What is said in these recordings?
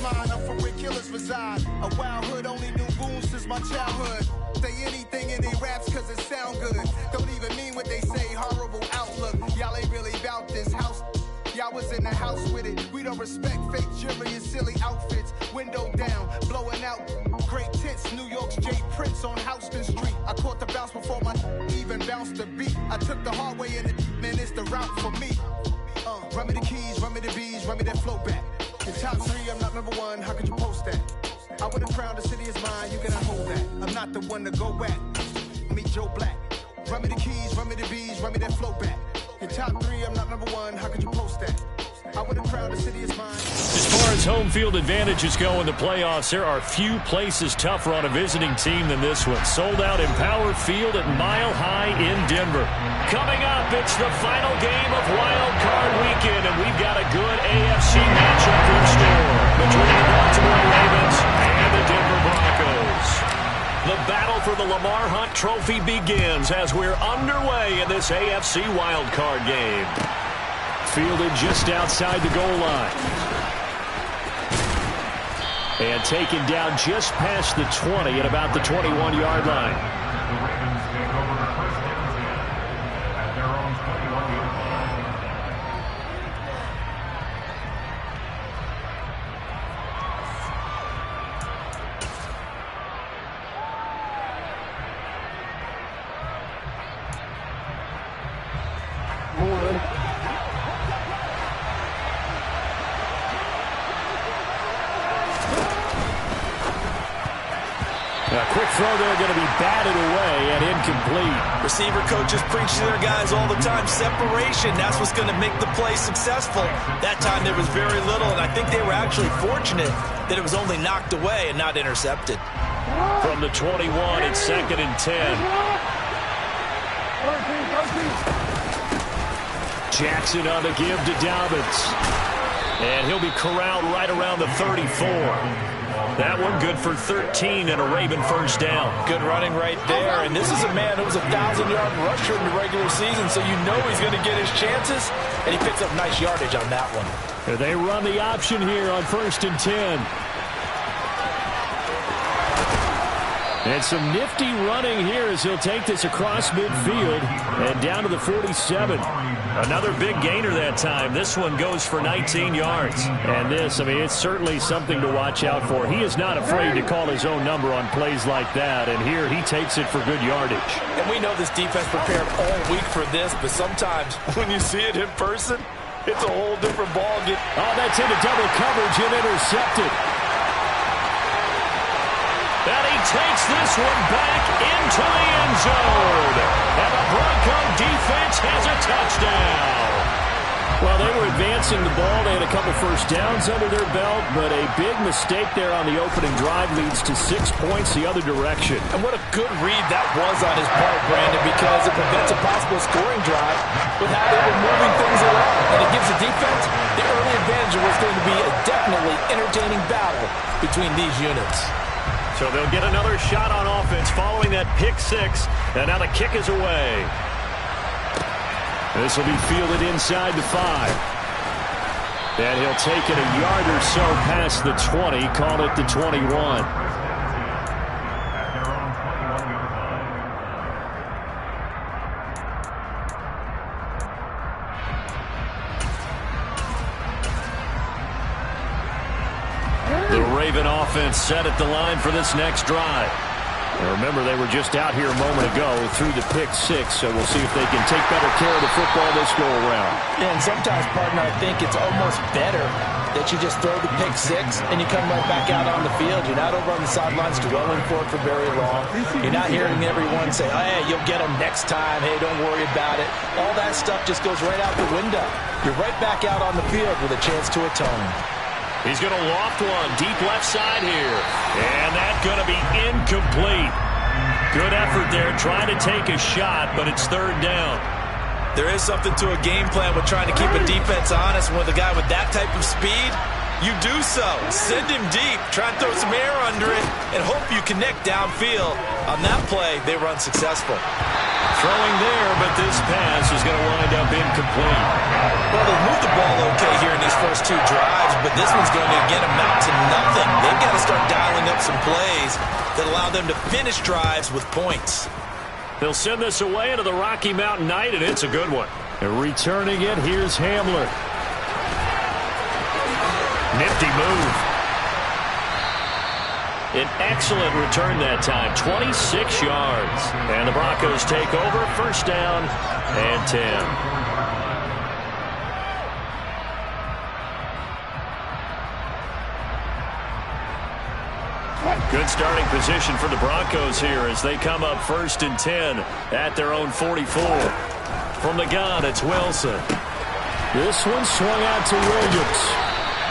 mine. I'm from where killers reside. A wild hood, only knew goons since my childhood. Say anything in they raps cause it sound good. Don't even mean what they say, horrible outlook. Y'all ain't really about this house. Y'all was in the house with it. We don't respect fake jewelry and silly outfits. Window down, blowing out great tits. New York's J. Prince on Houston Street. I caught the bounce before my even bounced the beat. I took the hard way in it, man, it's the route for me. Run me the keys, run me the bees, run me that flow back. In top 3, I'm not number 1, how could you post that? I would have crowned the city is mine, you cannot hold that. I'm not the one to go at. Meet Joe Black. Run me the keys, run me the bees, run me that flow back. In top 3, I'm not number 1, how could you post that? I would have crowned the city is mine. As far as home field advantages go in the playoffs, there are few places tougher on a visiting team than this one. Sold out Empower Field at Mile High in Denver. Coming up, it's the final game of Wild Card Weekend, and we've got a good AFC matchup in store between the Baltimore Ravens and the Denver Broncos. The battle for the Lamar Hunt Trophy begins as we're underway in this AFC Wild Card game. Fielded just outside the goal line. And taken down just past the 20 at about the 21-yard line. Quick throw there, going to be batted away and incomplete. Receiver coaches preach to their guys all the time. Separation, that's what's going to make the play successful. That time there was very little, and I think they were actually fortunate that it was only knocked away and not intercepted. From the 21, it's 2nd and 10. Jackson on the give to Dobbins. And he'll be corralled right around the 34. That one good for 13 and a Raven first down. Good running right there. And this is a man who was a 1,000-yard rusher in the regular season, so you know he's going to get his chances. And he picks up nice yardage on that one. They run the option here on 1st and 10. And some nifty running here as he'll take this across midfield and down to the 47. Another big gainer that time. This one goes for 19 yards. And this, I mean, it's certainly something to watch out for. He is not afraid to call his own number on plays like that. And here he takes it for good yardage. And we know this defense prepared all week for this, but sometimes when you see it in person, it's a whole different ballgame. Oh, that's into double coverage and intercepted. And he takes this one back into the end zone. And the Bronco defense has a touchdown. Well, they were advancing the ball. They had a couple first downs under their belt, but a big mistake there on the opening drive leads to 6 points the other direction. And what a good read that was on his part, Brandon, because it prevents a possible scoring drive with how they were moving things around. And it gives the defense the early advantage of what's going to be a definitely entertaining battle between these units. So they'll get another shot on offense following that pick six. And now the kick is away. This will be fielded inside the 5. And he'll take it a yard or so past the 20, call it the 21. The Raven offense set at the line for this next drive. And remember, they were just out here a moment ago through the pick six, so we'll see if they can take better care of the football this go-around. Yeah, and sometimes, partner, I think it's almost better that you just throw the pick six and you come right back out on the field. You're not over on the sidelines dwelling for it for very long. You're not hearing everyone say, oh, hey, you'll get them next time. Hey, don't worry about it. All that stuff just goes right out the window. You're right back out on the field with a chance to atone. He's going to loft one deep left side here. And that's going to be incomplete. Good effort there trying to take a shot, but it's 3rd down. There is something to a game plan with trying to keep a defense honest. And with a guy with that type of speed, you do so. Send him deep. Try and throw some air under it and hope you connect downfield. On that play, they run successful. Throwing there, but this pass is going to wind up incomplete. Well, they moved the ball okay here in these first 2 drives, but this one's going to, again, amount to that allow them to finish drives with points. They'll send this away into the Rocky Mountain night, and it's a good one. And returning it, here's Hamler. Nifty move. An excellent return that time, 26 yards. And the Broncos take over, first down and 10. Good starting position for the Broncos here as they come up first and 10 at their own 44. From the gun, it's Wilson. This one swung out to Williams.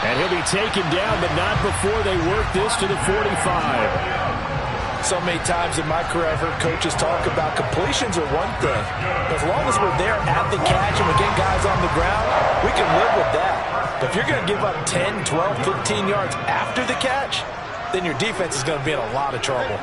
And he'll be taken down, but not before they work this to the 45. So many times in my career, I've heard coaches talk about completions are one thing. As long as we're there at the catch and we're getting guys on the ground, we can live with that. But if you're going to give up 10, 12, 15 yards after the catch, then your defense is going to be in a lot of trouble.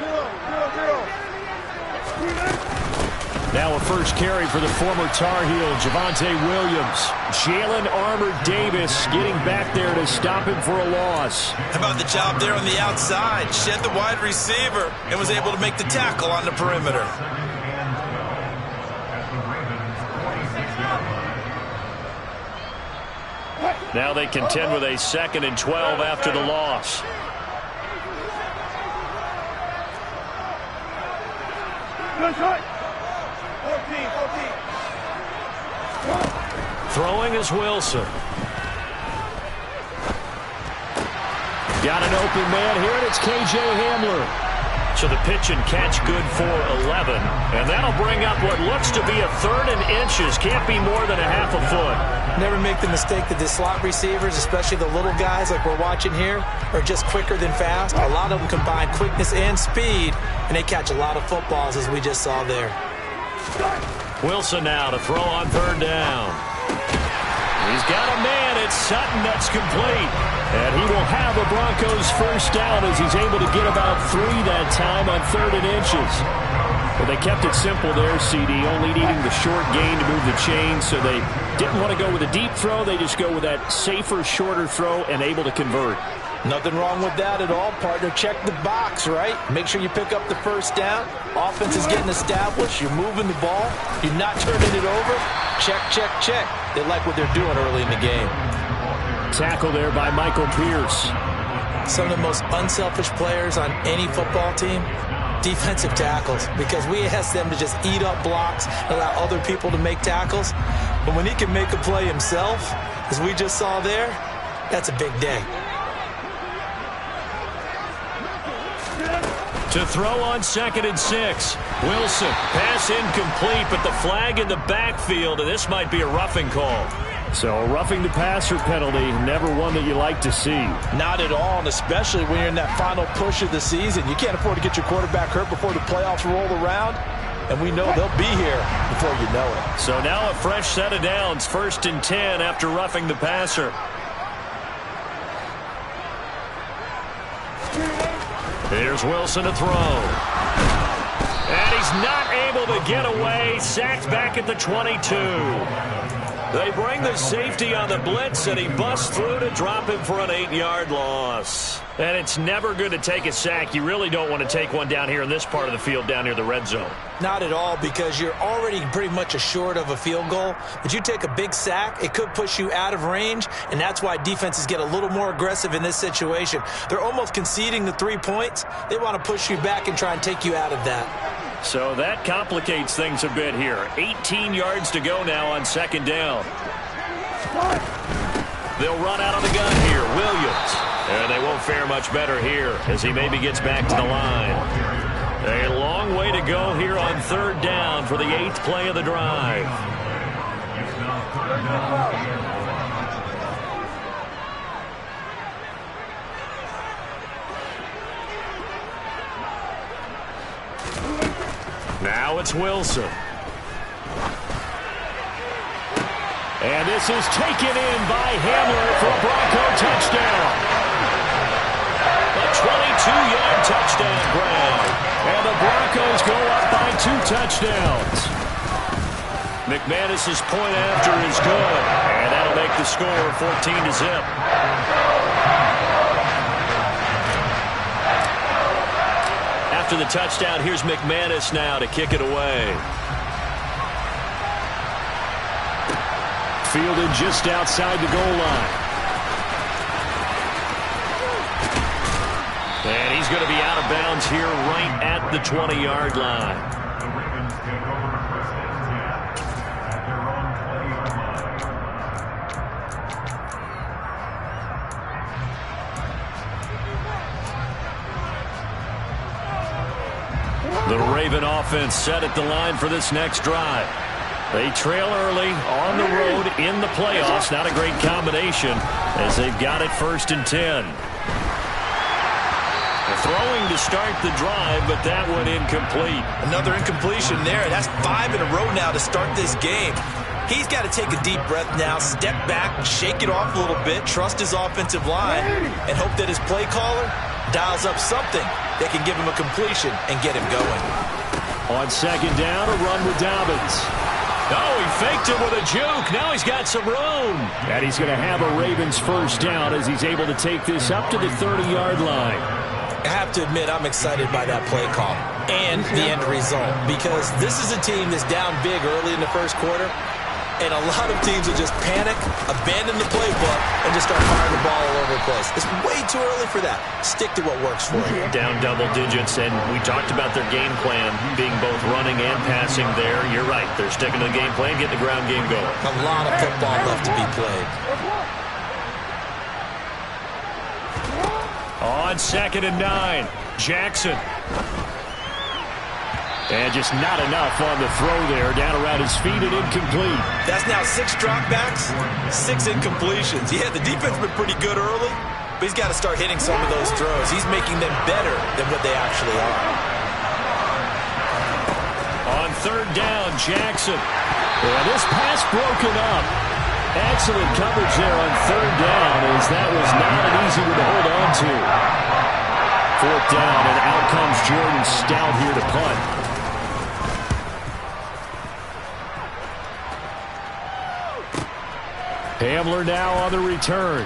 Now a first carry for the former Tar Heel, Javonte Williams. Jalen Armour-Davis getting back there to stop him for a loss. How about the job there on the outside? Shed the wide receiver and was able to make the tackle on the perimeter. Now they contend with a 2nd and 12 after the loss. Throwing is Wilson. Got an open man here, and it's K.J. Hamler. So the pitch and catch good for 11. And that'll bring up what looks to be a 3rd and inches. Can't be more than a half a foot. Never make the mistake that the slot receivers, especially the little guys like we're watching here, are just quicker than fast. A lot of them combine quickness and speed, and they catch a lot of footballs, as we just saw there. Wilson now to throw on 3rd down. He's got a man. It's Sutton that's complete. And he will have a Broncos first down as he's able to get about 3 that time on 3rd and inches. Well, they kept it simple there, CD, only needing the short gain to move the chain, so they didn't want to go with a deep throw. They just go with that safer, shorter throw and able to convert. Nothing wrong with that at all, partner. Check the box, right? Make sure you pick up the first down. Offense is getting established. You're moving the ball. You're not turning it over. Check, check, check. They like what they're doing early in the game. Tackle there by Michael Pierce. Some of the most unselfish players on any football team, defensive tackles, because we ask them to just eat up blocks, allow other people to make tackles. But when he can make a play himself, as we just saw there, that's a big day. To throw on 2nd and 6. Wilson, pass incomplete, but the flag in the backfield, and this might be a roughing call. So a roughing the passer penalty, never one that you like to see. Not at all, and especially when you're in that final push of the season. You can't afford to get your quarterback hurt before the playoffs roll around, and we know they'll be here before you know it. So now a fresh set of downs, 1st and 10 after roughing the passer. Here's Wilson to throw. And he's not able to get away. Sacked back at the 22. They bring the safety on the blitz, and he busts through to drop him for an 8-yard loss. And it's never good to take a sack. You really don't want to take one down here in this part of the field, down near the red zone. Not at all, because you're already pretty much assured of a field goal. But you take a big sack, it could push you out of range, and that's why defenses get a little more aggressive in this situation. They're almost conceding the 3 points. They want to push you back and try and take you out of that. So that complicates things a bit here. 18 yards to go now on 2nd down. They'll run out of the gun here. Williams. And they won't fare much better here as he maybe gets back to the line. A long way to go here on 3rd down for the 8th play of the drive. Now it's Wilson. And this is taken in by Hamler for a Bronco touchdown. A 22-yard touchdown grab. And the Broncos go up by 2 touchdowns. McManus's point after is good. And that'll make the score 14-0. after the touchdown. Here's McManus now to kick it away. Fielded just outside the goal line. And he's going to be out of bounds here right at the 20-yard line. The Raven offense set at the line for this next drive. They trail early on the road in the playoffs. Not a great combination as they've got it 1st and 10. Throwing to start the drive, but that one incomplete. Another incompletion there. That's 5 in a row now to start this game. He's got to take a deep breath now, step back, shake it off a little bit, trust his offensive line, and hope that his play caller dials up something that can give him a completion and get him going. On 2nd down, a run with Dobbins. Oh, he faked it with a juke. Now he's got some room. And he's going to have a Ravens 1st down as he's able to take this up to the 30-yard line. I have to admit, I'm excited by that play call and the end result, because this is a team that's down big early in the 1st quarter, and a lot of teams will just panic, abandon the playbook, and just start firing the ball all over the place. It's way too early for that. Stick to what works for you. Down double digits, and we talked about their game plan being both running and passing there. You're right. They're sticking to the game plan, getting the ground game going. A lot of football left to be played. On 2nd and 9, Jackson. And just not enough on the throw there. Down around his feet and incomplete. That's now 6 dropbacks, 6 incompletions. Yeah, the defense has been pretty good early, but he's got to start hitting some of those throws. He's making them better than what they actually are. On 3rd down, Jackson. And this pass broken up. Excellent coverage there on 3rd down, as that was not an easy one to hold on to. 4th down, and out comes Jordan Stout here to punt. Hamler now on the return.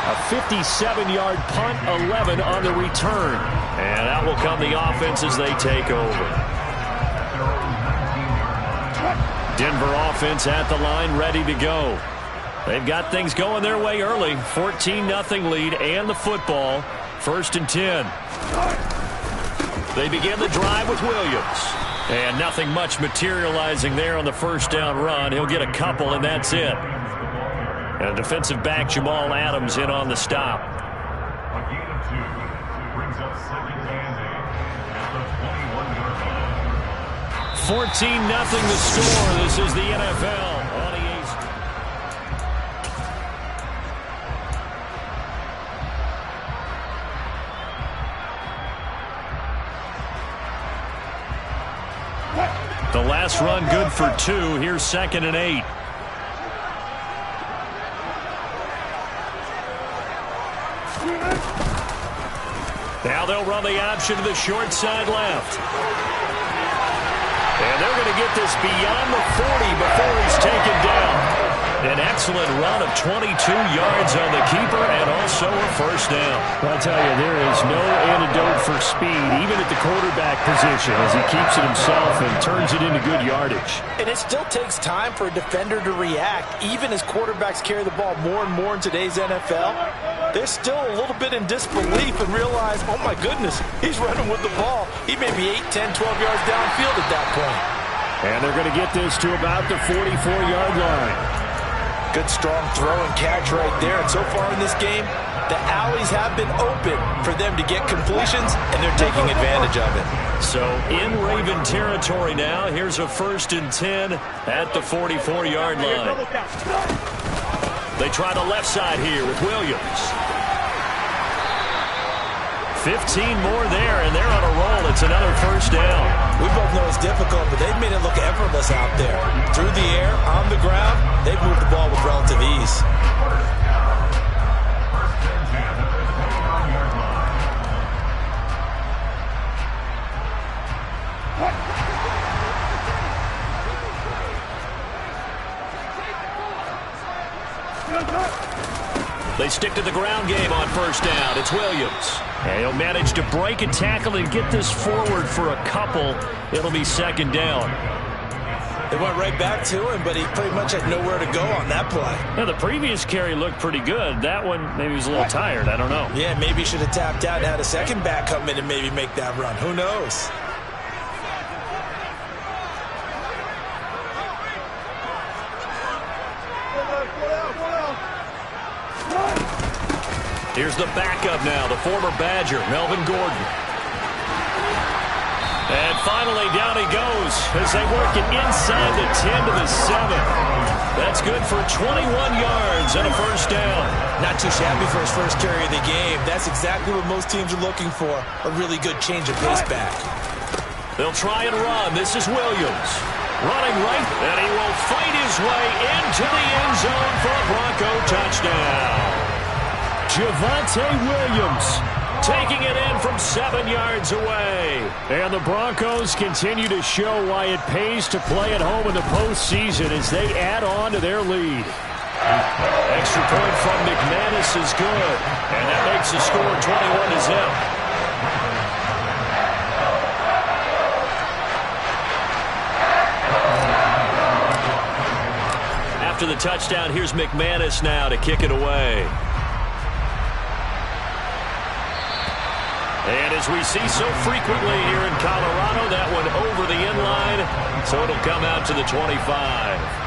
A 57-yard punt, 11 on the return. And out will come the offense as they take over. Denver offense at the line, ready to go. They've got things going their way early. 14-0 lead and the football. 1st and 10. They begin the drive with Williams. And nothing much materializing there on the 1st down run. He'll get a couple, and that's it. And defensive back Jamal Adams in on the stop. A gain of 2 brings up 2nd and 8 at the 21-yard line. 14-0 the score. This is the NFL on EA. The last run good for 2. Here's 2nd and 8. Now they'll run the option to the short side left. And they're going to get this beyond the 40 before he's taken down. An excellent run of 22 yards on the keeper and also a 1st down. I'll tell you, there is no antidote for speed, even at the quarterback position, as he keeps it himself and turns it into good yardage. And it still takes time for a defender to react, even as quarterbacks carry the ball more and more in today's NFL. They're still a little bit in disbelief and realize, oh my goodness, he's running with the ball. He may be 8, 10, 12 yards downfield at that point. And they're going to get this to about the 44-yard line. Good strong throw and catch right there. And so far in this game, the alleys have been open for them to get completions, and they're taking advantage of it. So in Raven territory now, here's a 1st and 10 at the 44-yard line. They try the left side here with Williams. 15 more there, and they're on a roll. It's another 1st down. We both know it's difficult, but they've made it look effortless out there. Through the air, on the ground, they've moved the ball with relative ease. They stick to the ground game on first down. It's Williams. And he'll manage to break a tackle and get this forward for a couple. It'll be second down. They went right back to him, but he pretty much had nowhere to go on that play. Now, the previous carry looked pretty good. That one, maybe he was a little tired. I don't know. Yeah, maybe he should have tapped out and had a second back come in and maybe make that run. Who knows? Here's the backup now, the former Badger, Melvin Gordon. And finally, down he goes as they work it inside the 10 to the 7. That's good for 21 yards and a first down. Not too shabby for his first carry of the game. That's exactly what most teams are looking for, a really good change of pace back. They'll try and run. This is Williams. Running right, and he will fight his way into the end zone for a Bronco touchdown. Javonte Williams taking it in from 7 yards away. And the Broncos continue to show why it pays to play at home in the postseason as they add on to their lead. Extra point from McManus is good, and that makes the score 21-0. After the touchdown, here's McManus now to kick it away. And as we see so frequently here in Colorado, that one over the end line, so it'll come out to the 25.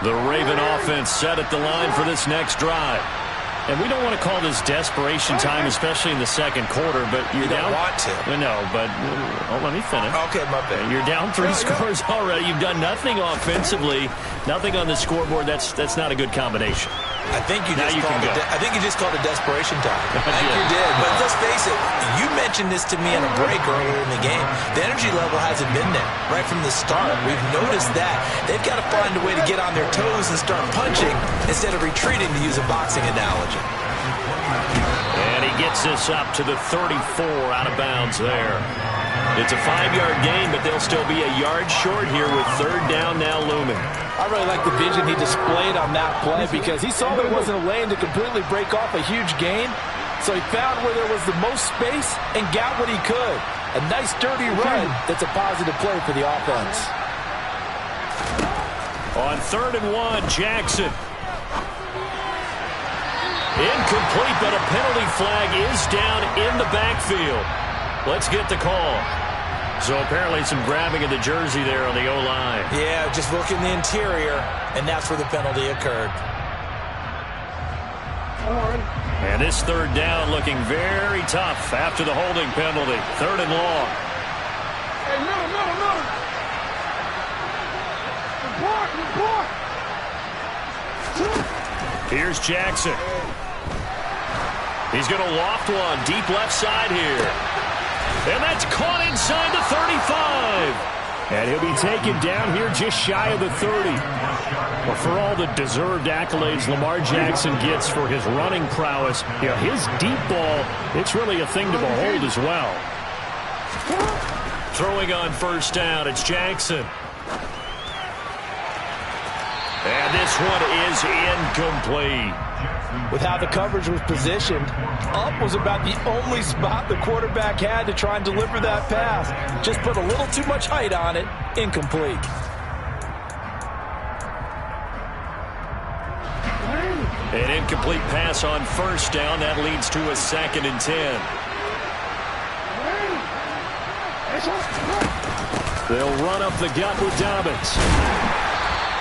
The Raven offense set at the line for this next drive. And we don't want to call this desperation time, especially in the second quarter, but you don't want to. No, but let me finish. Okay, my bad. You're down 3 scores already. You've done nothing offensively, nothing on the scoreboard. That's not a good combination. I think you just called it desperation time. I think you did. But let's face it, you mentioned this to me on a break earlier in the game. The energy level hasn't been there right from the start. We've noticed that. They've got to find a way to get on their toes and start punching instead of retreating, to use a boxing analogy. And he gets this up to the 34, out of bounds there. It's a 5-yard gain, but they'll still be a yard short here with third down now looming. I really like the vision he displayed on that play because he saw there wasn't a lane to completely break off a huge gain. So he found where there was the most space and got what he could. A nice, dirty run that's a positive play for the offense. On 3rd and 1, Jackson. Incomplete, but a penalty flag is down in the backfield. Let's get the call. So apparently some grabbing of the jersey there on the O-line. Yeah, just look in the interior, and that's where the penalty occurred. And this third down looking very tough after the holding penalty. 3rd and long. Hey, no. Block. Here's Jackson. He's going to loft one deep left side here. And that's caught inside the 35. And he'll be taken down here just shy of the 30. Well, for all the deserved accolades Lamar Jackson gets for his running prowess, you know, his deep ball, it's really a thing to behold as well. Throwing on first down, it's Jackson. And this one is incomplete. With how the coverage was positioned, up was about the only spot the quarterback had to try and deliver that pass. Just put a little too much height on it. Incomplete. An incomplete pass on first down. That leads to a 2nd and 10. They'll run up the gut with Dobbins.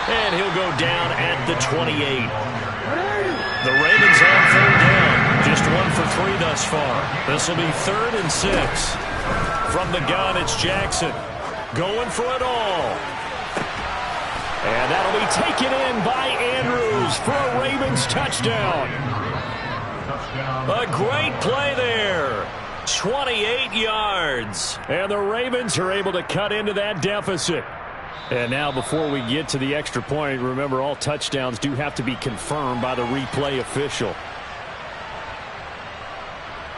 And he'll go down at the 28. The Ravens on 3rd down. Just 1 for 3 thus far. This will be 3rd and 6. From the gun, it's Jackson. Going for it all. And that'll be taken in by Andrews for a Ravens touchdown. A great play there. 28 yards. And the Ravens are able to cut into that deficit. And now before we get to the extra point, remember all touchdowns do have to be confirmed by the replay official.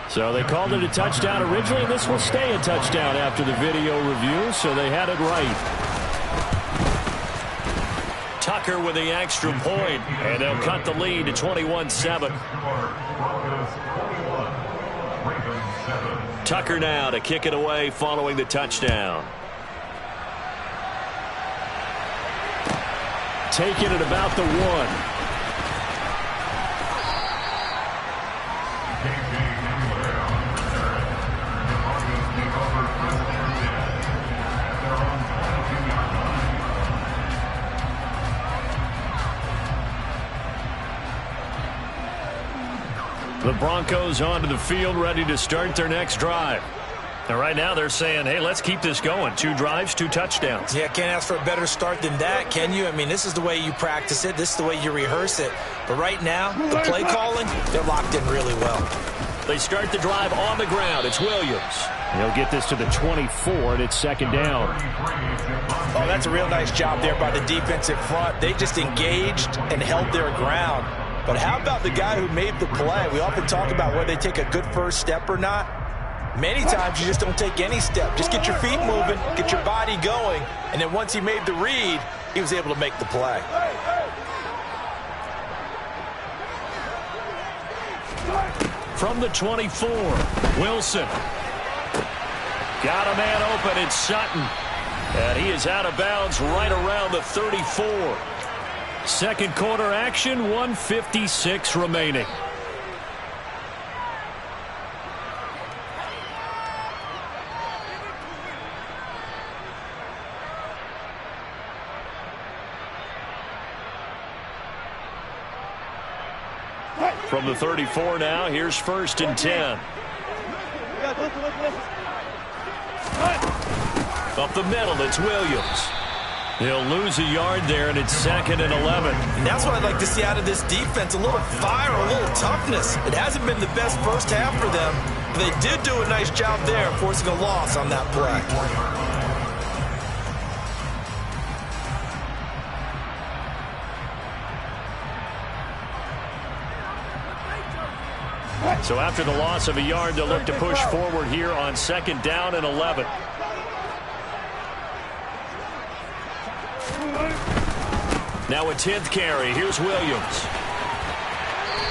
So they called it a touchdown originally. This will stay a touchdown after the video review, so they had it right. Tucker with the extra point, and they'll cut the lead to 21-7. Tucker now to kick it away following the touchdown. Taking it about the 1. The Broncos onto the field, ready to start their next drive. And right now they're saying, hey, let's keep this going. 2 drives, 2 touchdowns. Yeah, can't ask for a better start than that, can you? I mean, this is the way you practice it. This is the way you rehearse it. But right now, the play calling, they're locked in really well. They start the drive on the ground. It's Williams. He'll get this to the 24, and it's 2nd down. Oh, that's a real nice job there by the defensive front. They just engaged and held their ground. But how about the guy who made the play? We often talk about whether they take a good first step or not. Many times you just don't take any step. Just get your feet moving, get your body going, and then once he made the read, he was able to make the play. From the 24, Wilson. Got a man open, it's Sutton. And he is out of bounds right around the 34. Second quarter action, 1:56 remaining. From the 34 now, here's 1st and 10. Up the middle, it's Williams. He'll lose a yard there, and it's 2nd and 11. And that's what I'd like to see out of this defense, a little fire, a little toughness. It hasn't been the best first half for them, but they did do a nice job there, forcing a loss on that play. So after the loss of a yard, they'll look to push forward here on 2nd down and 11. Now a 10th carry. Here's Williams.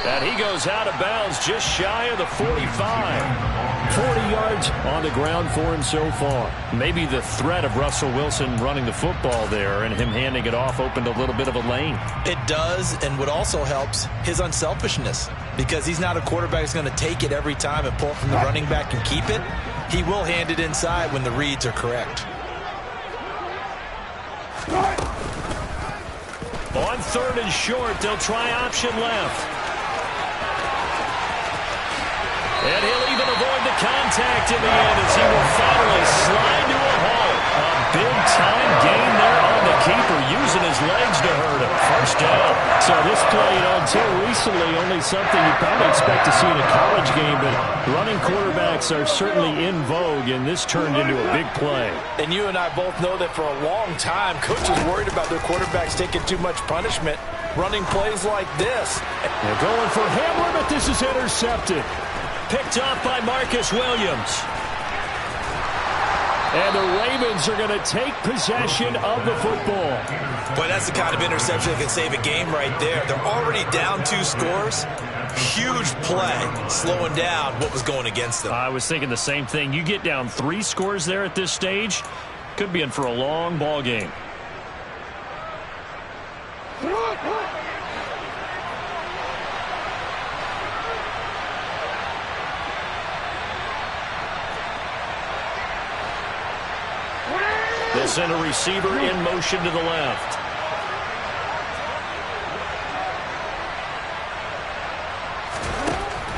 And he goes out of bounds just shy of the 45. 40 yards on the ground for him so far. Maybe the threat of Russell Wilson running the football there and him handing it off opened a little bit of a lane. It does, and what also helps, his unselfishness. Because he's not a quarterback who's going to take it every time and pull it from the running back and keep it. He will hand it inside when the reads are correct. On 3rd and short, they'll try option left. And he'll even avoid the contact in the end as he will finally slide to a halt. A big-time gain there on the keeper, using his legs to hurt him. 1st down. So this play, until recently, only something you probably expect to see in a college game, but running quarterbacks are certainly in vogue, and this turned into a big play. And you and I both know that for a long time, coaches worried about their quarterbacks taking too much punishment, running plays like this. They're going for Hamler, but this is intercepted. Picked off by Marcus Williams. And the Ravens are going to take possession of the football. Boy, that's the kind of interception that can save a game right there. They're already down 2 scores. Huge play, slowing down what was going against them. I was thinking the same thing. You get down 3 scores there at this stage, could be in for a long ball game. They'll send a receiver in motion to the left.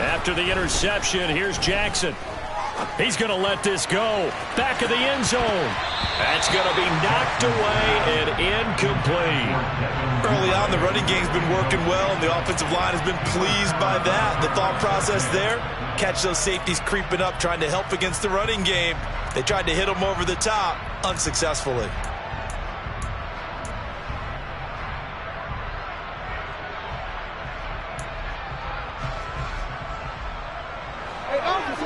After the interception, here's Jackson. He's going to let this go. Back of the end zone. That's going to be knocked away and incomplete. Early on, the running game's been working well, and the offensive line has been pleased by that. The thought process there, catch those safeties creeping up, trying to help against the running game. They tried to hit them over the top, unsuccessfully.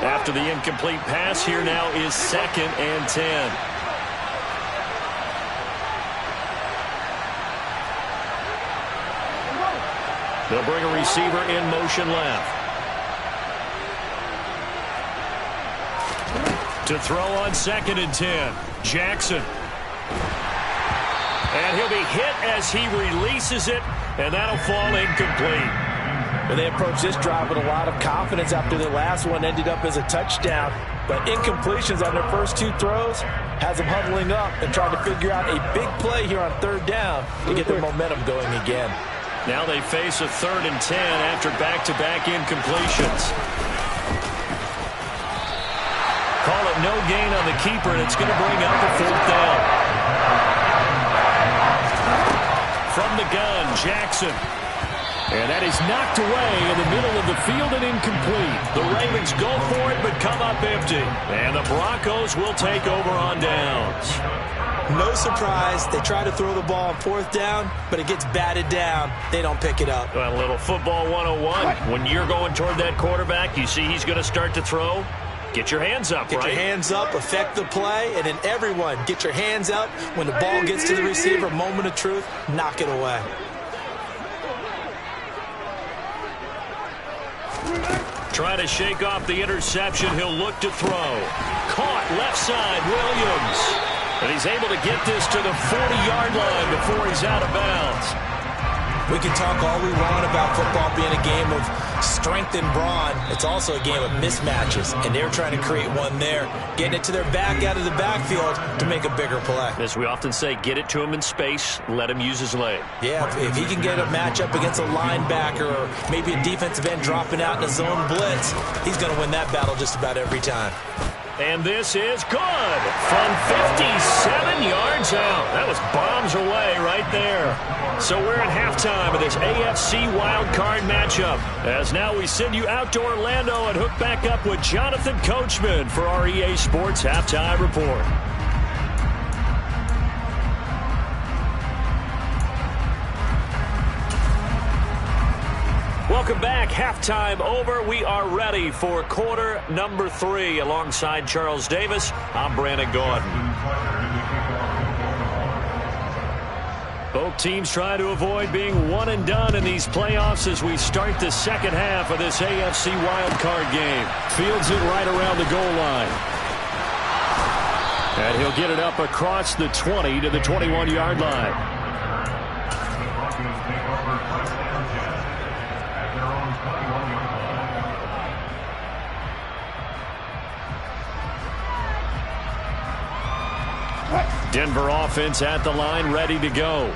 After the incomplete pass, here now is 2nd and 10. They'll bring a receiver in motion left. To throw on 2nd and 10. Jackson. And he'll be hit as he releases it, and that'll fall incomplete. And they approached this drive with a lot of confidence after their last one ended up as a touchdown. But incompletions on their first 2 throws has them huddling up and trying to figure out a big play here on 3rd down to get their momentum going again. Now they face a 3rd and 10 after back-to-back incompletions. Call it no gain on the keeper, and it's going to bring up a 4th down. From the gun, Jackson. And that is knocked away in the middle of the field and incomplete. The Ravens go for it but come up empty. And the Broncos will take over on downs. No surprise, they try to throw the ball on 4th down, but it gets batted down. They don't pick it up. Well, a little football 101. When you're going toward that quarterback, you see he's going to start to throw. Get your hands up, right? Get your hands up, affect the play, and then everyone get your hands up. When the ball gets to the receiver, moment of truth, knock it away. Try to shake off the interception. He'll look to throw. Caught left side, Williams. And he's able to get this to the 40-yard line before he's out of bounds. We can talk all we want about football being a game of strength and brawn. It's also a game of mismatches, and they're trying to create one there, getting it to their back out of the backfield to make a bigger play. As we often say, get it to him in space, let him use his leg. Yeah, if he can get a matchup against a linebacker or maybe a defensive end dropping out in a zone blitz, he's going to win that battle just about every time. And this is good from 57 yards out. That was bombs away right there. So we're at halftime of this AFC wildcard matchup. As now we send you out to Orlando and hook back up with Jonathan Coachman for our EA Sports Halftime Report. Welcome back. Halftime over. We are ready for quarter number 3. Alongside Charles Davis, I'm Brandon Gordon. Both teams try to avoid being one and done in these playoffs as we start the second half of this AFC wildcard game. Fields it right around the goal line. And he'll get it up across the 20 to the 21-yard line. Denver offense at the line, ready to go.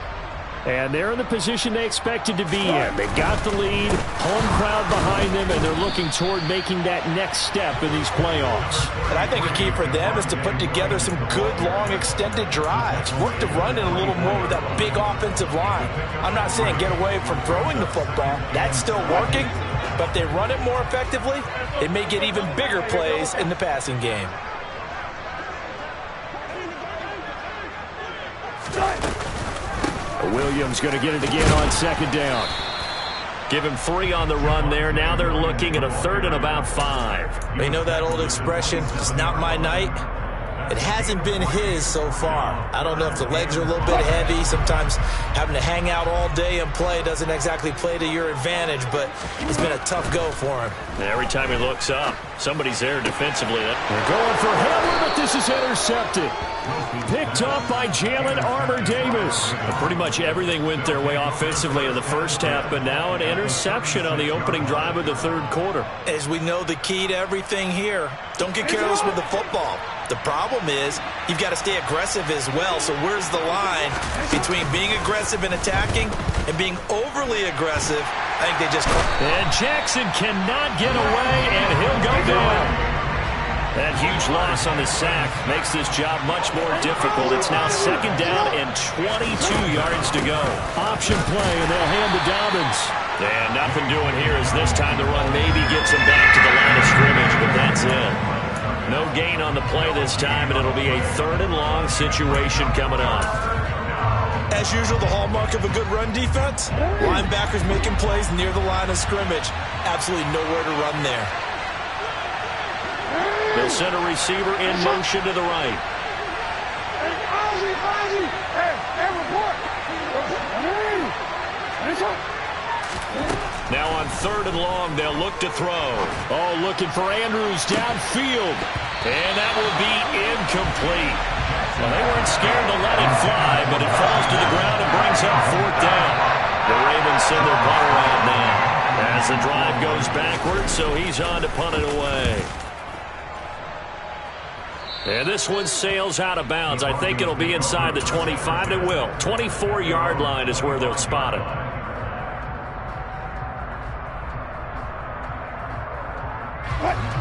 And they're in the position they expected to be in. They got the lead, home crowd behind them, and they're looking toward making that next step in these playoffs. And I think a key for them is to put together some good, long, extended drives. Work to run it a little more with that big offensive line. I'm not saying get away from throwing the football. That's still working. But if they run it more effectively, they may get even bigger plays in the passing game. Williams going to get it again on second down. Give him 3 on the run there. Now they're looking at a 3rd and about 5. They know that old expression, it's not my night. It hasn't been his so far. I don't know if the legs are a little bit heavy. Sometimes having to hang out all day and play doesn't exactly play to your advantage, but it's been a tough go for him. Every time he looks up, somebody's there defensively. They're going for Hamler, but this is intercepted. Picked up by Jalen Armour-Davis. Pretty much everything went their way offensively in the first half, but now an interception on the opening drive of the 3rd quarter. As we know, the key to everything here, don't get careless with the football. The problem is you've got to stay aggressive as well. So where's the line between being aggressive and attacking and being overly aggressive? I think they just... And Jackson cannot get away, and he'll go down. That huge loss on the sack makes this job much more difficult. It's now 2nd down and 22 yards to go. Option play, and they'll hand to Dobbins. And nothing doing here as this time the run maybe gets him back to the line of scrimmage, but that's it. No gain on the play this time, and it'll be a 3rd and long situation coming up. As usual, the hallmark of a good run defense, linebackers making plays near the line of scrimmage. Absolutely nowhere to run there. The center receiver in motion to the right. Now on 3rd and long, they'll look to throw. Oh, looking for Andrews downfield. And that will be incomplete. Well, they weren't scared to let it fly, but it falls to the ground and brings up 4th down. The Ravens send their punter out now as the drive goes backwards, so he's on to punt it away. And this one sails out of bounds. I think it'll be inside the 25. It will. 24-yard line is where they'll spot it.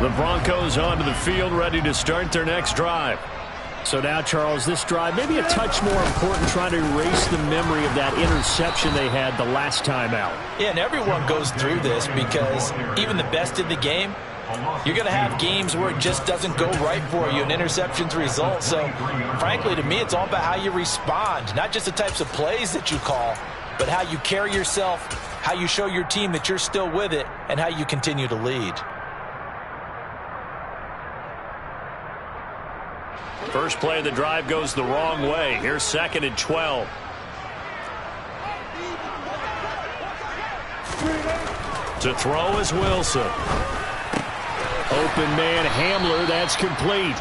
The Broncos onto the field, ready to start their next drive. So now, Charles, this drive maybe a touch more important, trying to erase the memory of that interception they had the last time out. Yeah, and everyone goes through this because even the best in the game, you're going to have games where it just doesn't go right for you, and interceptions result. So, frankly, to me, it's all about how you respond, not just the types of plays that you call, but how you carry yourself, how you show your team that you're still with it, and how you continue to lead. First play of the drive goes the wrong way. Here's 2nd and 12. To throw is Wilson. Open man Hamler, that's complete.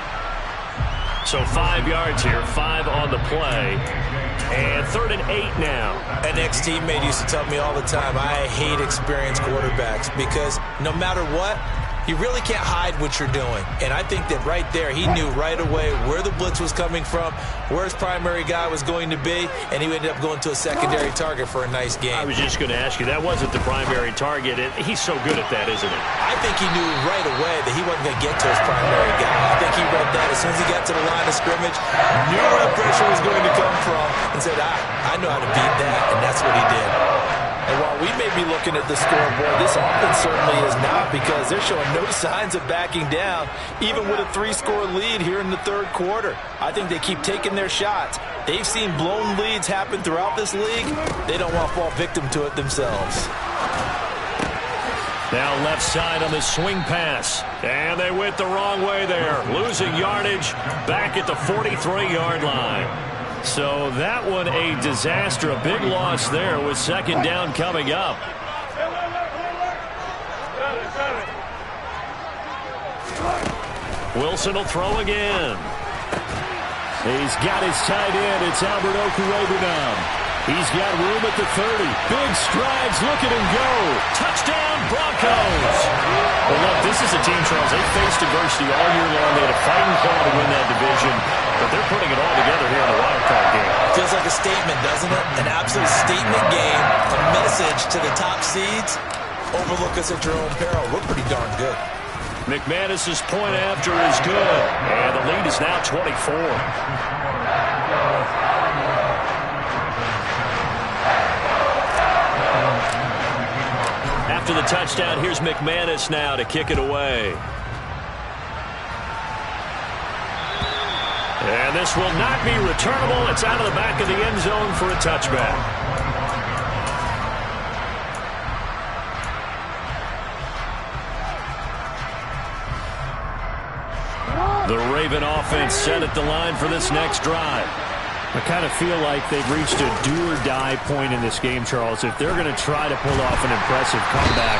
So 5 yards here, 5 on the play. And 3rd and 8 now. An ex-teammate used to tell me all the time, I hate experienced quarterbacks because no matter what, you really can't hide what you're doing. And I think that right there, he knew right away where the blitz was coming from, where his primary guy was going to be, and he ended up going to a secondary target for a nice game. I was just going to ask you, that wasn't the primary target. He's so good at that, isn't he? I think he knew right away that he wasn't going to get to his primary guy. I think he read that as soon as he got to the line of scrimmage, knew where the pressure was going to come from, and said, I know how to beat that, and that's what he did. And while we may be looking at the scoreboard, this offense certainly is not, because they're showing no signs of backing down, even with a 3-score lead here in the 3rd quarter. I think they keep taking their shots. They've seen blown leads happen throughout this league. They don't want to fall victim to it themselves. Now left side on the swing pass. And they went the wrong way there. Losing yardage back at the 43-yard line. So that one a disaster, a big loss there with 2nd down coming up. Wilson will throw again. He's got his tight end. It's Albert Okwuegbunam now. He's got room at the 30. Big strides. Look at him go. Touchdown, Broncos. Well, look, this is a team, Charles. They faced adversity all year long. They had a fighting call to win that division, but they're putting it all together here in the wild card game. Feels like a statement, doesn't it? An absolute statement game. A message to the top seeds. Overlook us at your own peril. We're pretty darn good. McManus's point after is good, and the lead is now 24. After the touchdown, here's McManus now to kick it away. And this will not be returnable. It's out of the back of the end zone for a touchback. The Raven offense set at the line for this next drive. I kind of feel like they've reached a do-or-die point in this game, Charles. If they're going to try to pull off an impressive comeback,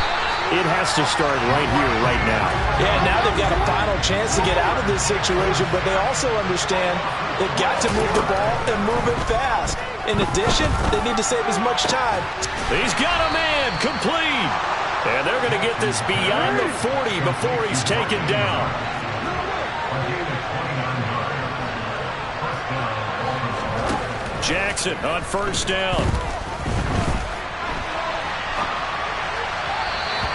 it has to start right here, right now. Yeah, now they've got a final chance to get out of this situation, but they also understand they've got to move the ball and move it fast. In addition, they need to save as much time. He's got a man, complete. And they're going to get this beyond the 40 before he's taken down. Jackson on 1st down.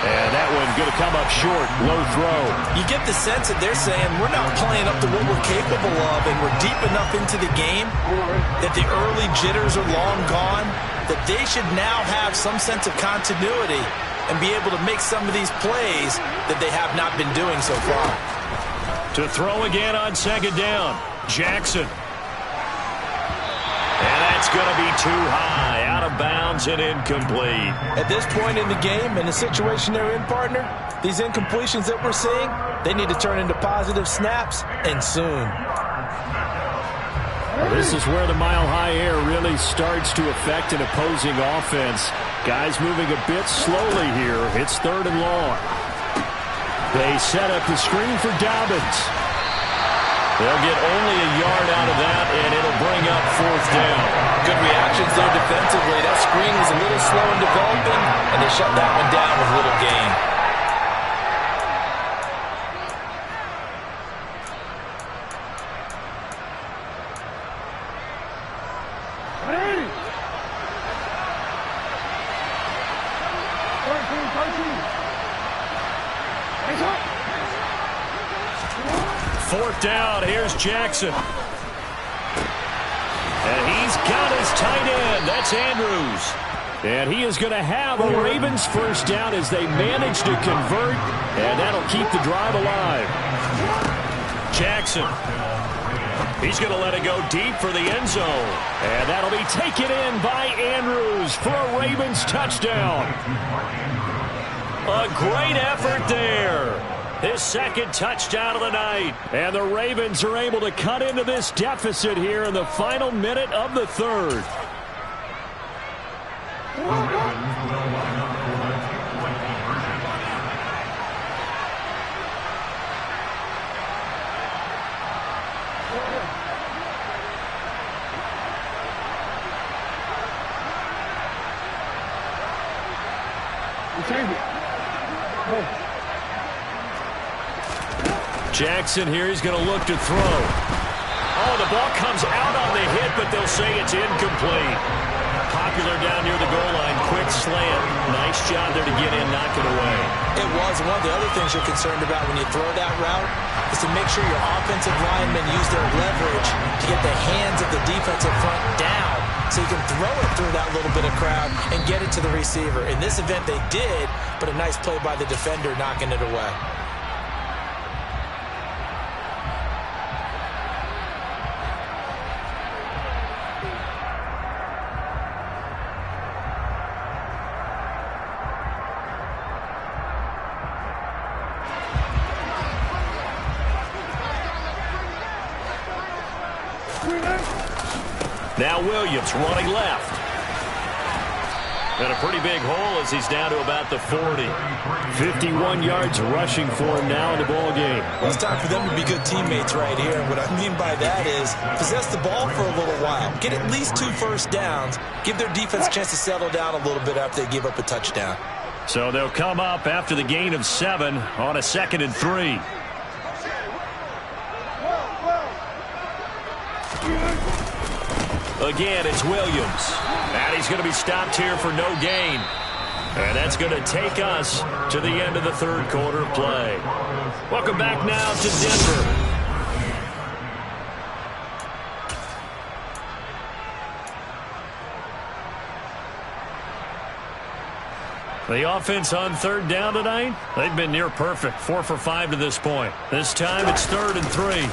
And that one going to come up short. Low throw. You get the sense that they're saying we're not playing up to what we're capable of, and we're deep enough into the game that the early jitters are long gone, that they should now have some sense of continuity and be able to make some of these plays that they have not been doing so far. To throw again on 2nd down. Jackson. And that's going to be too high. Out of bounds throws it incomplete. At this point in the game, in the situation they're in, partner, these incompletions that we're seeing, they need to turn into positive snaps, and soon. This is where the mile-high air really starts to affect an opposing offense. Guys moving a bit slowly here. It's 3rd and long. They set up the screen for Dobbins. They'll get only a yard out of that, and it'll bring up 4th down. Good reactions there defensively. That screen was a little slow in developing, and they shut that one down with little gain. Down, here's Jackson. And he's got his tight end. That's Andrews. And he is going to have a Ravens first down as they manage to convert, and that'll keep the drive alive. Jackson. He's going to let it go deep for the end zone. And that'll be taken in by Andrews for a Ravens touchdown. A great effort there. His 2nd touchdown of the night. And the Ravens are able to cut into this deficit here in the final minute of the 3rd. Jackson here, he's going to look to throw. Oh, the ball comes out on the hit, but they'll say it's incomplete. Popular down near the goal line, quick slant. Nice job there to get in, knock it away. It was. One of the other things you're concerned about when you throw that route is to make sure your offensive linemen use their leverage to get the hands of the defensive front down so you can throw it through that little bit of crowd and get it to the receiver. In this event, they did, but a nice play by the defender knocking it away. Now Williams running left. And a pretty big hole as he's down to about the 40. 51 yards rushing for him now in the ball game. Well, it's time for them to be good teammates right here. And what I mean by that is possess the ball for a little while. Get at least 2 first downs. Give their defense a chance to settle down a little bit after they give up a touchdown. So they'll come up after the gain of 7 on a 2nd and 3. Again, it's Williams. And he's going to be stopped here for no gain. And that's going to take us to the end of the 3rd quarter of play. Welcome back now to Denver. The offense on 3rd down tonight, they've been near perfect. 4 for 5 to this point. This time it's 3rd and 3.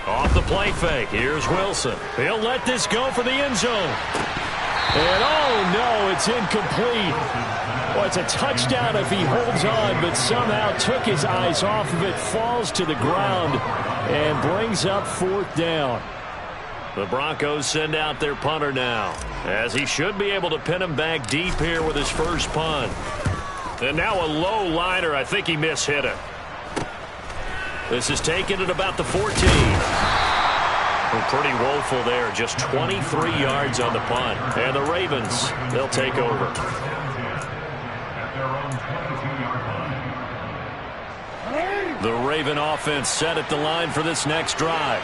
Off the play fake, here's Wilson. He'll let this go for the end zone. And oh no, it's incomplete. Well, it's a touchdown if he holds on, but somehow took his eyes off of it, falls to the ground, and brings up 4th down. The Broncos send out their punter now, as he should be able to pin him back deep here with his first punt. And now a low liner. I think he mishit it. This is taken at about the 14. Well, pretty woeful there. Just 23 yards on the punt. And the Ravens, they'll take over. The Raven offense set at the line for this next drive.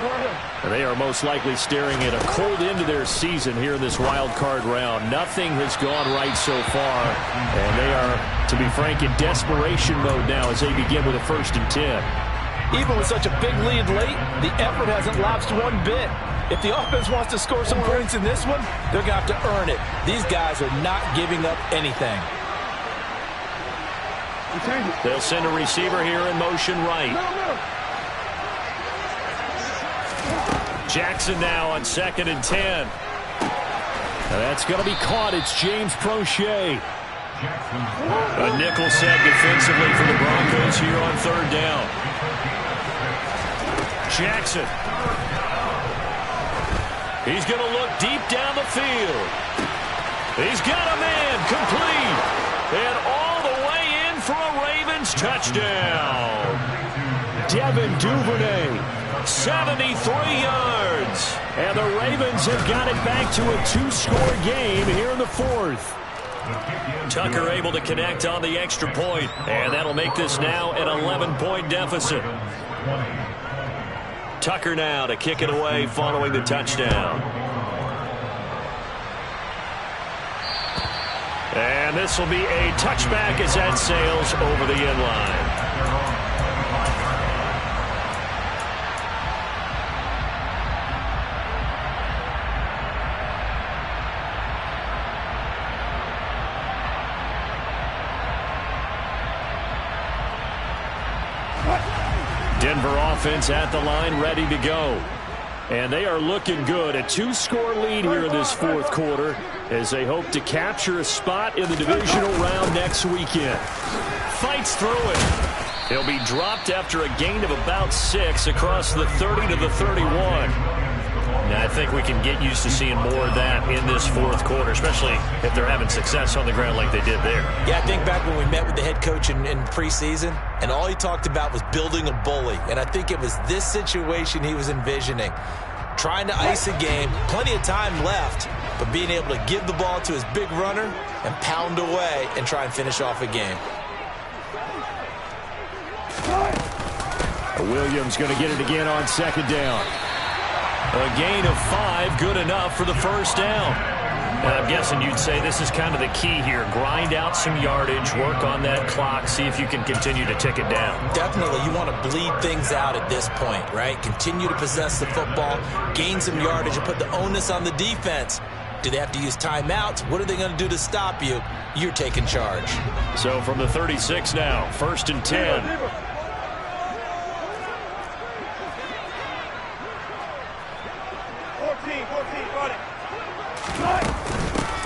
They are most likely staring at a cold end to their season here in this wild card round. Nothing has gone right so far, and they are, to be frank, in desperation mode now as they begin with a 1st and 10. Even with such a big lead late, the effort hasn't lapsed one bit. If the offense wants to score some points in this one, they're going to have to earn it. These guys are not giving up anything. They'll send a receiver here in motion right. Jackson now on 2nd and 10. That's going to be caught. It's James Prochet. A nickel set defensively for the Broncos here on third down. Jackson. He's going to look deep down the field. He's got a man complete. And all the way in for a Ravens touchdown. Devin Duvernay, 73 yards. And the Ravens have got it back to a 2-score game here in the fourth. Tucker able to connect on the extra point, and that'll make this now an 11-point deficit. Tucker now to kick it away following the touchdown. And this will be a touchback as that sails over the end line. Denver offense at the line, ready to go. And they are looking good. A 2-score lead here in this fourth quarter as they hope to capture a spot in the divisional round next weekend. Fights through it. He'll be dropped after a gain of about 6 across the 30 to the 31. Now, I think we can get used to seeing more of that in this fourth quarter, especially if they're having success on the ground like they did there. Yeah, I think back when we met with the head coach in preseason, and all he talked about was building a bully. And I think it was this situation he was envisioning. Trying to ice a game, plenty of time left, but being able to give the ball to his big runner and pound away and try and finish off a game. Williams going to get it again on second down. A gain of 5, good enough for the first down. And I'm guessing you'd say this is kind of the key here. Grind out some yardage, work on that clock, see if you can continue to tick it down. Definitely. You want to bleed things out at this point, right? Continue to possess the football, gain some yardage, and put the onus on the defense. Do they have to use timeouts? What are they going to do to stop you? You're taking charge. So from the 36 now, 1st and 10.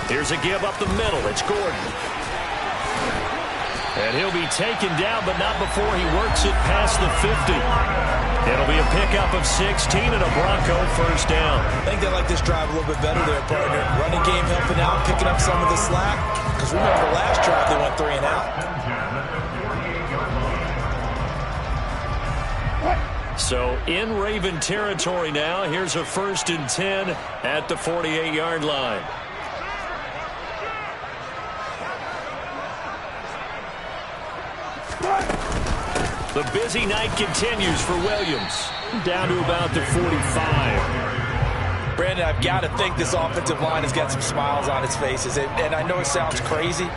Here's a give up the middle. It's Gordon. And he'll be taken down, but not before he works it past the 50. It'll be a pickup of 16 and a Bronco first down. I think they like this drive a little bit better there, partner. Running game helping out, picking up some of the slack. Because remember, last drive they went 3 and out. So in Raven territory now. Here's a 1st and 10 at the 48-yard line. The busy night continues for Williams. Down to about the 45. Brandon, I've got to think this offensive line has got some smiles on its faces. And I know it sounds crazy,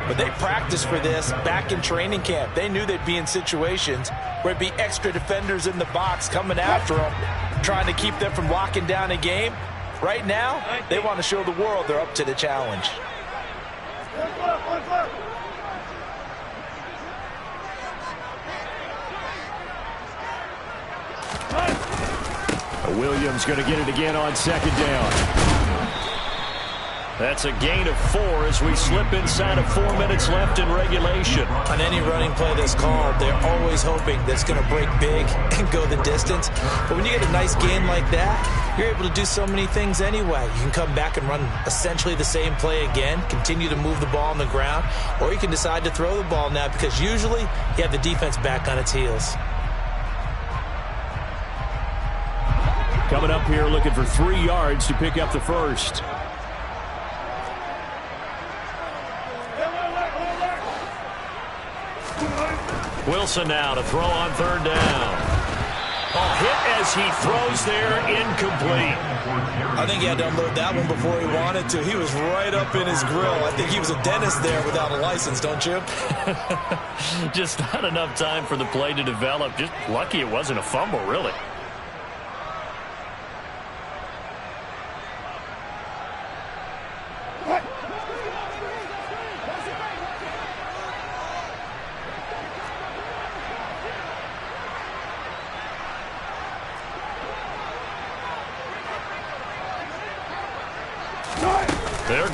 but they practiced for this back in training camp. They knew they'd be in situations where it'd be extra defenders in the box coming after them, trying to keep them from locking down a game. Right now, they want to show the world they're up to the challenge. Williams going to get it again on second down. That's a gain of 4 as we slip inside of 4 minutes left in regulation. On any running play that's called, they're always hoping that's going to break big and go the distance. But when you get a nice gain like that, you're able to do so many things anyway. You can come back and run essentially the same play again, continue to move the ball on the ground, or you can decide to throw the ball now because usually you have the defense back on its heels. Coming up here looking for 3 yards to pick up the first. Wilson now to throw on third down. A hit as he throws there, incomplete. I think he had to unload that one before he wanted to. He was right up in his grill. I think he was a dentist there without a license, don't you? Just not enough time for the play to develop. Just lucky it wasn't a fumble, really.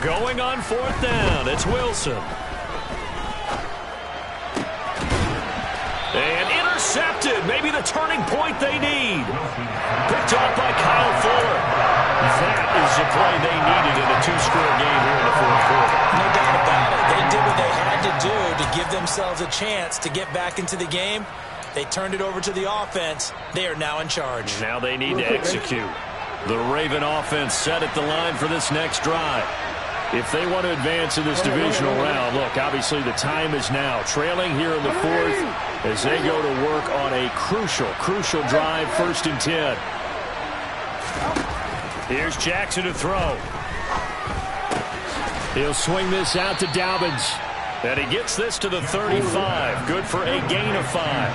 going on fourth down. It's Wilson. And intercepted. Maybe the turning point they need. Picked off by Kyle Fuller. That is the play they needed in a two-score game here in the fourth quarter. No doubt about it. They did what they had to do to give themselves a chance to get back into the game. They turned it over to the offense. They are now in charge. Now they need to execute. The Raven offense set at the line for this next drive. If they want to advance in this divisional round, look, obviously the time is now. Trailing here in the fourth as they go to work on a crucial drive, 1st and 10. Here's Jackson to throw. He'll swing this out to Dobbins. And he gets this to the 35. Good for a gain of 5.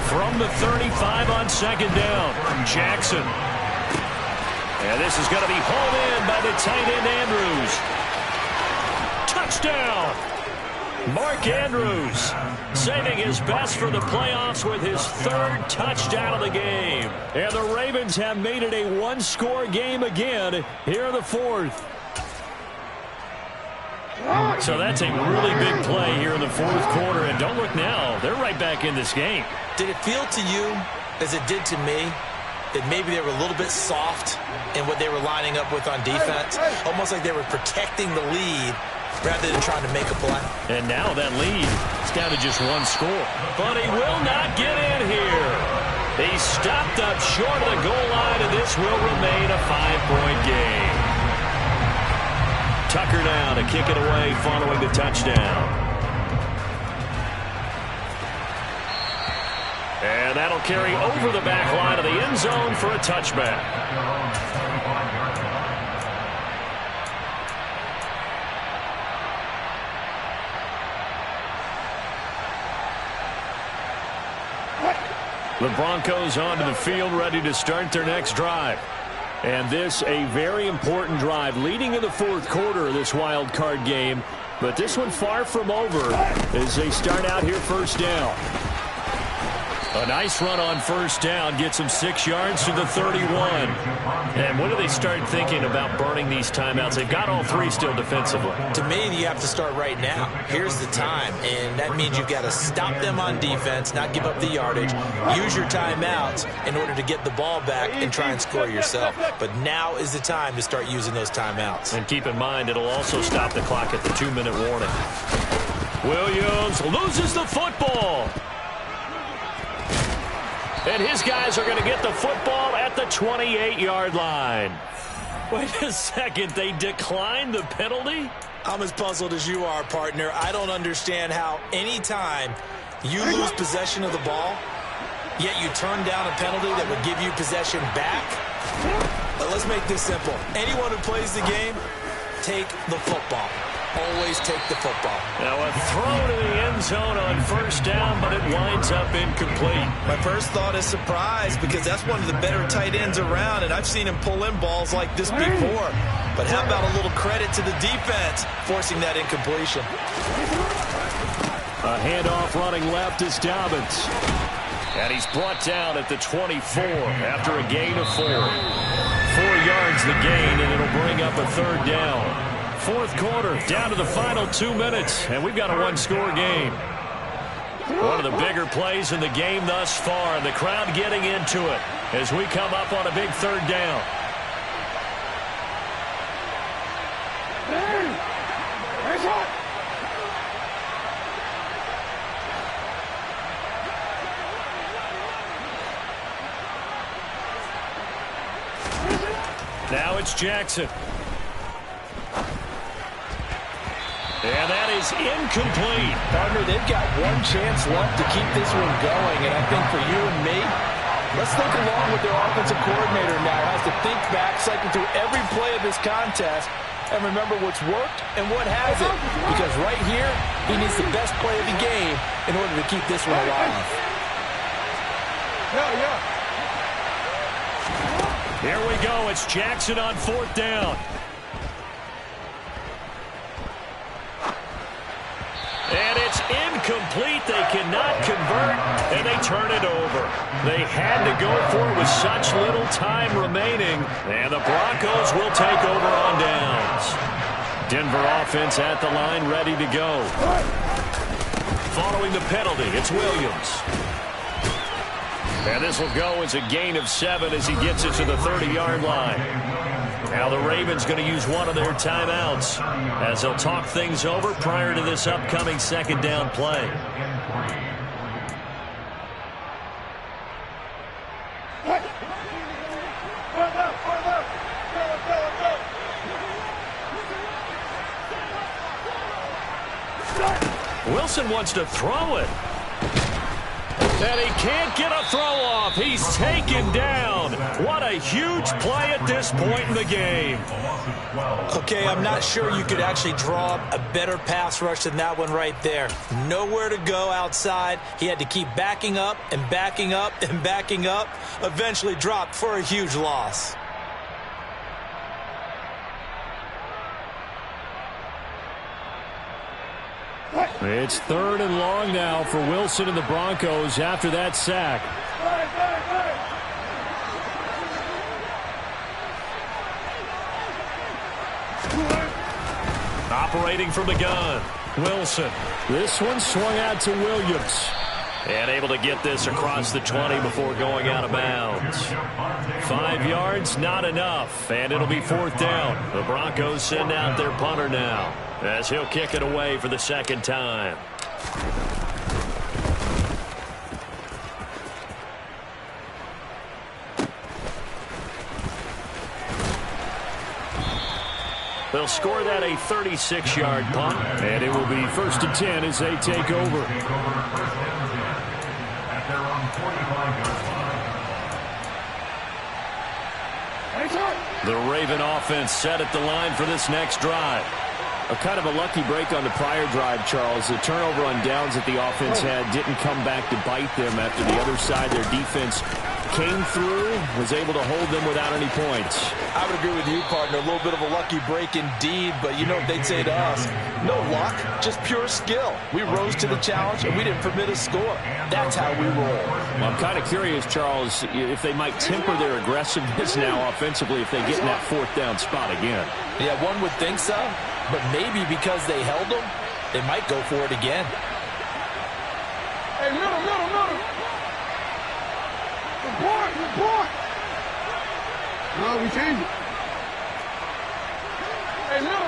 From the 35 on 2nd down, Jackson. And this is going to be hauled in by the tight end Andrews. Touchdown! Mark Andrews saving his best for the playoffs with his 3rd touchdown of the game. And the Ravens have made it a one-score game again here in the 4th. So that's a really big play here in the 4th quarter. And don't look now, they're right back in this game. Did it feel to you, as it did to me, that maybe they were a little bit soft in what they were lining up with on defense? Almost like they were protecting the lead rather than trying to make a play. And now that lead is down to just 1 score. But he will not get in here. He stopped up short of the goal line, and this will remain a 5-point game. Tucker now to kick it away following the touchdown. And that'll carry over the back line of the end zone for a touchback. The Broncos onto the field, ready to start their next drive. And this a very important drive leading in the 4th quarter of this wild card game. But this one far from over as they start out here 1st down. A nice run on 1st down gets them 6 yards to the 31. And when do they start thinking about burning these timeouts? They've got all 3 still defensively. To me, you have to start right now. Here's the time, and that means you've got to stop them on defense, not give up the yardage, use your timeouts in order to get the ball back and try and score yourself. But now is the time to start using those timeouts. And keep in mind, it'll also stop the clock at the 2-minute warning. Williams loses the football. And his guys are going to get the football at the 28-yard line. Wait a second, they declined the penalty? I'm as puzzled as you are, partner. I don't understand how any time you lose possession of the ball, yet you turn down a penalty that would give you possession back. But let's make this simple. Anyone who plays the game, take the football. Always take the football. Now a throw to the end zone on 1st down, but it winds up incomplete. My first thought is surprise, because that's one of the better tight ends around, and I've seen him pull in balls like this before. But how about a little credit to the defense forcing that incompletion? A handoff running left is Dobbins. And he's brought down at the 24 after a gain of 4. 4 yards the gain, and it'll bring up a 3rd down. 4th quarter, down to the final 2 minutes, and we've got a one-score game. One of the bigger plays in the game thus far, and the crowd getting into it as we come up on a big 3rd down. Now it's Jackson. And that is incomplete. Partner, they've got one chance left to keep this one going, and I think for you and me, let's think along with their offensive coordinator now. Has to think back, cycle through every play of this contest, and remember what's worked and what hasn't. Because right here, he needs the best play of the game in order to keep this one alive. Here we go. It's Jackson on 4th down. And it's incomplete. incomplete. They cannot convert, and they turn it over. They had to go for it with such little time remaining, and the Broncos will take over on downs. Denver offense at the line, ready to go. Following the penalty, it's Williams. And this will go as a gain of 7 as he gets it to the 30-yard line. Now the Ravens going to use one of their timeouts as they'll talk things over prior to this upcoming second down play. Wilson wants to throw it. And he can't get a throw off. He's taken down. What a huge play at this point in the game. Okay, I'm not sure you could actually draw up a better pass rush than that one right there. Nowhere to go outside. He had to keep backing up and backing up and backing up. Eventually dropped for a huge loss. It's 3rd and long now for Wilson and the Broncos after that sack. Operating from the gun, Wilson. This one swung out to Williams. And able to get this across the 20 before going out of bounds. 5 yards, not enough, and it'll be 4th down. The Broncos send out their punter now, as he'll kick it away for the second time. They'll score that a 36-yard punt. And it will be 1st and 10 as they take over. The Raven offense set at the line for this next drive. A kind of a lucky break on the prior drive, Charles. The turnover on downs that the offense had didn't come back to bite them after the other side. Their defense came through, was able to hold them without any points. I would agree with you, partner. A little bit of a lucky break indeed, but you know what they'd say to us? No luck, just pure skill. We rose to the challenge, and we didn't permit a score. That's how we roll. Well, I'm kind of curious, Charles, if they might temper their aggressiveness now offensively if they get in that 4th down spot again. Yeah, one would think so, but maybe because they held them, they might go for it again. Hey, middle. Report. No, we change it. Hey, middle.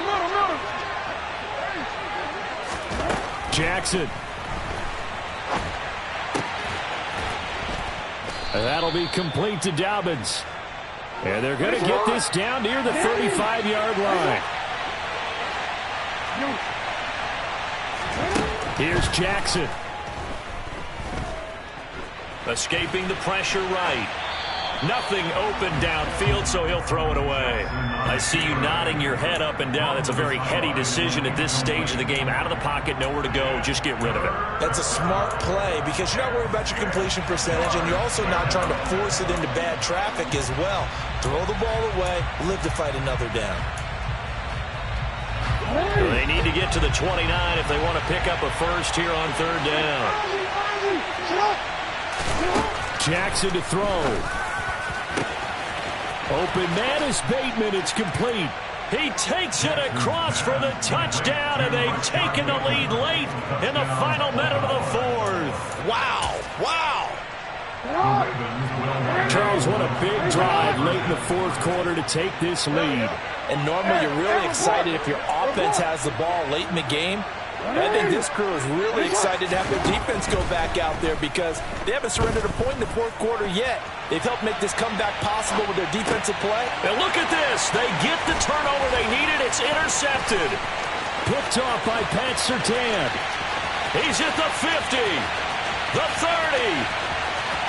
Jackson. And that'll be complete to Dobbins. And they're going to get this down near the 35-yard line. Here's Jackson. Escaping the pressure right. Nothing open downfield, so he'll throw it away. I see you nodding your head up and down. It's a very heady decision at this stage of the game. Out of the pocket, nowhere to go. Just get rid of it. That's a smart play because you're not worried about your completion percentage, and you're also not trying to force it into bad traffic as well. Throw the ball away, live to fight another down. They need to get to the 29 if they want to pick up a first here on 3rd down. Jackson to throw. Open man is Bateman. It's complete. He takes it across for the touchdown, and they've taken the lead late in the final minute of the 4th. Wow. Charles, what a big drive late in the 4th quarter to take this lead. And normally you're really excited if your offense has the ball late in the game. I think this crew is really excited to have their defense go back out there because they haven't surrendered a point in the 4th quarter yet. They've helped make this comeback possible with their defensive play. And look at this. They get the turnover they needed. It's intercepted. Picked off by Pat Surtain. He's at the 50, the 30,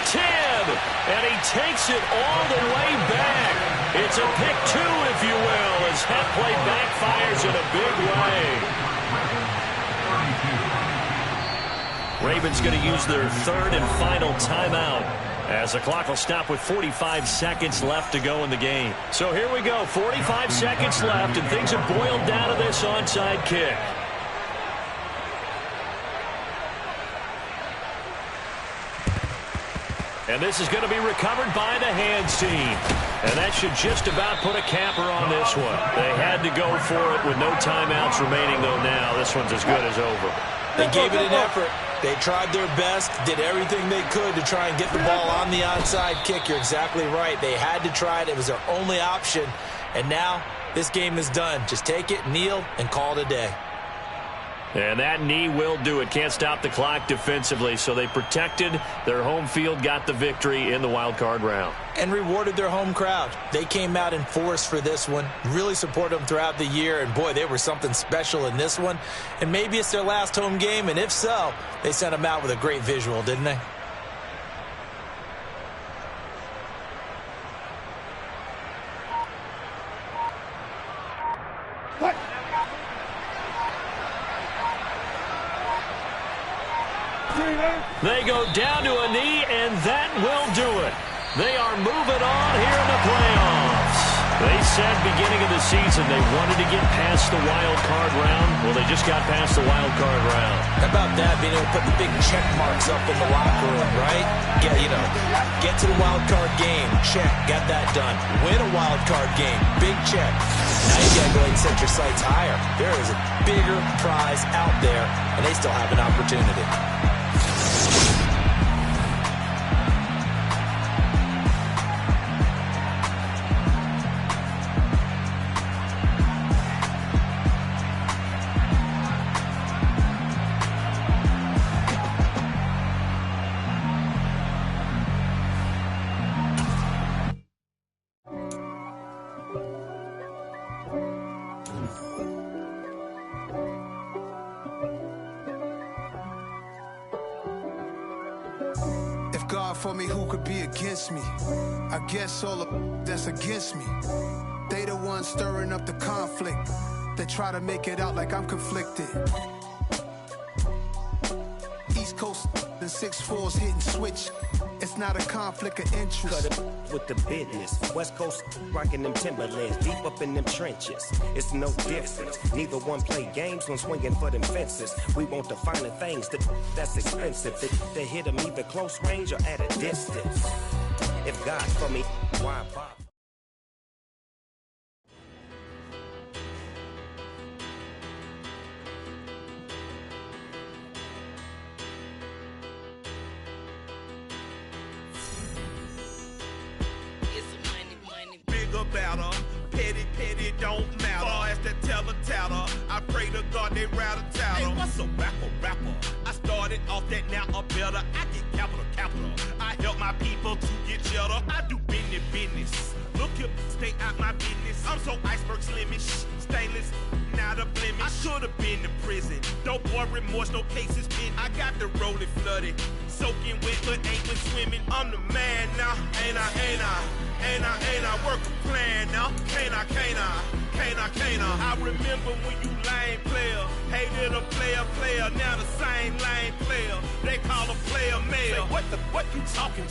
10, and he takes it all the way back. It's a pick 2, if you will, as that play backfires in a big way. Ravens going to use their 3rd and final timeout as the clock will stop with 45 seconds left to go in the game. So here we go, 45 seconds left, and things have boiled down to this onside kick. And this is going to be recovered by the hands team. And that should just about put a capper on this one. They had to go for it with no timeouts remaining, though now. This one's as good as over. They gave it an effort. They tried their best, did everything they could to try and get the ball on the onside kick. You're exactly right. They had to try it. It was their only option. And now this game is done. Just take it, kneel, and call it a day. And that knee will do it. Can't stop the clock defensively. So they protected their home field, got the victory in the wild card round. And rewarded their home crowd. They came out in force for this one. Really supported them throughout the year. And, boy, they were something special in this one. And maybe it's their last home game. And if so, they sent them out with a great visual, didn't they? What? They go down to a knee, and that will do it. They are moving on here in the playoffs. They said beginning of the season they wanted to get past the wild card round. Well, they just got past the wild card round. How about that, being able to put the big check marks up in the locker room, right? Get to the wild card game. Check. Got that done. Win a wild card game. Big check. Now you got to go ahead and set your sights higher. There is a bigger prize out there, and they still have an opportunity. For me, who could be against me? I guess all of that's against me. They the ones stirring up the conflict. They try to make it out like I'm conflicted. East Coast and 6'4s hitting switch. It's not a conflict of interest. Cut it with the business. West Coast rocking them Timberlands, deep up in them trenches. It's no difference. Neither one play games when swinging for them fences. We want the finer things that's expensive. They hit them either close range or at a distance. If God for me, why bother? Better. Petty don't matter. Far as the teller, I pray to God they rattle tattle. Hey, what's a rapper? I started off that, now I'm better. I get capital. I help my people to get cheddar. I do business. Look here, stay out my business. I'm so iceberg slimish, stainless, not a blemish. I should have been to prison. No boy remorse, no cases pinned. I got the rolling flooded, soaking wet, but ain't been swimming. I'm the man now, ain't I? Work a plan now, can't I? I remember when you lame player, hated a player, now the same lame player. They call a player mayor. Say, what you talking?